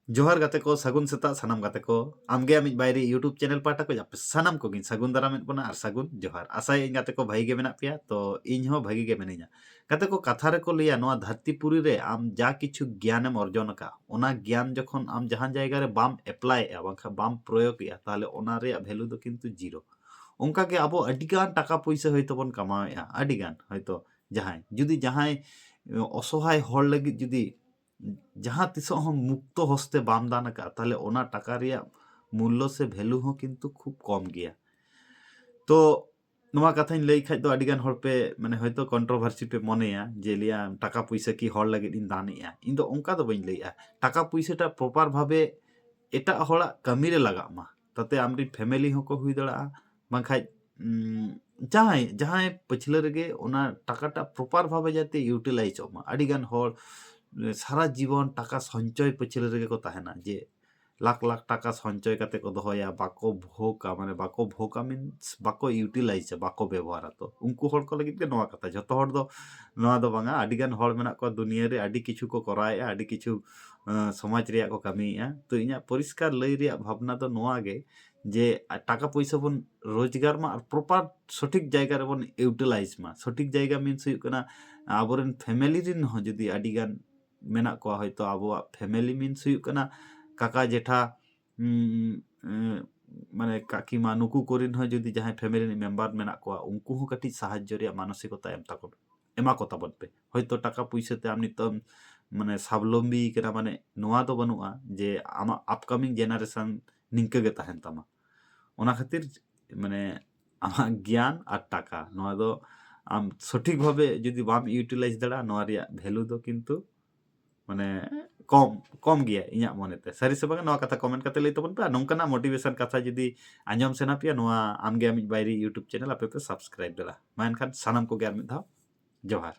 जोहार गाते को सगुन सेता सानाम गाते को आमगे आमिज बायरी यूट्यूब चैनल पाटा को जापे सानाम को गिन सगुन दारामेद बना और सगुन जोहार आसाय इन गाते को भाई गे मेना पिया तो इन हो भागी गे मेनिया गाते को कथा रे को लिया नोआ धरतीपुरी रे आम जा किछु ज्ञानेम अर्जन का ओना ज्ञान जखन आम जहां जायगा रे बाम एप्लाई ए बांखा बाम प्रयोग या ताहले ओना रे भैलू दो किंतु जीरो ओंका के आबो अडिगान टाका पैसा हयतो बन कमाएआ अडिगान हयतो जहां जुदी जहां असहाय हर लगी जुदी जहाँ तिस मुक्त हस्ते बाम दान का ताहले ओना टाका रिया मूल्य से भैलू हो किंतु खूब कम गया तो नोआ कथाñ लई खाज दो अडिगान हर पे माने हयतो कंट्रोवर्सी पे मनेया जे लिया टाका पैसा की हर लगी इन दानेया इन दो ओंका दो बइन लईआ टाका पैसाटा प्रॉपर भावे एटा हड़ा कमी रे लगा मा ताते आमरी फैमिली हो को हुई दड़ा बांखाज जहां जहां पछले रेगे ओना टाकाटा प्रॉपर भावे जाते यूटिलाइज मा अडिगान हर सारा जीवन टाका संचय पछले रेगे को ताहेना जे लाख लाख टाका संचय काते को दोहया बाको भोगा माने बाको भोगा मीन्स बाको यूटिलाइज बाको व्यवहार तो उनको हर को लगित के नोआ कथा जतो हर दो नोआ दो बांगा अडिगान हर मेना को दुनिया रे अडि किछु को कराएआ अडि किछु समाज रिया को कमीएआ तो इना परिष्कार लई रिया भावना तो नोआ गे जे टाका पैसा बन रोजगार मा प्रॉपर सठिक जायगा रे बन यूटिलाइज मा सठिक जायगा मीन्स हुई कना आबोरेन फैमिली रिन हो जदी अडिगान मेना को हयतो आबोआ फैमिली मीन्स हुई कना काका जेठा माने काकीमा नुकु कोरिन हो जदी जहां फैमिली मेंबर मेना को उनको हो कटी साहाय्य रिया मानसिकता एम ताको एमा को ताबन पे हयतो टाका पैसा ते आम नितम माने स्वावलम्बी केना माने नोआ दो बनुआ जे आमा अपकमिंग जेनारेशन निंके गे ताहेन तामा ओना खातिर माने आमा ज्ञान और टाका नोआ दो आम सठिक भावे जदी बाम यूटिलाइज दड़ा नोआ रिया भैलू दो किंतु माने कम कम गया इᱧᱟᱜ मोनेते सारी से बांगा नोआ कथा कमेंट काते लई तबन पे नोंकना मोटिवेशन कथा जदी आंजम सेना पिया नोआ आमगे आमिज बायरी यूट्यूब चैनल आपे पे सब्सक्राइब दला मा एनखान सानाम को गे आर मिद धाव जोहार।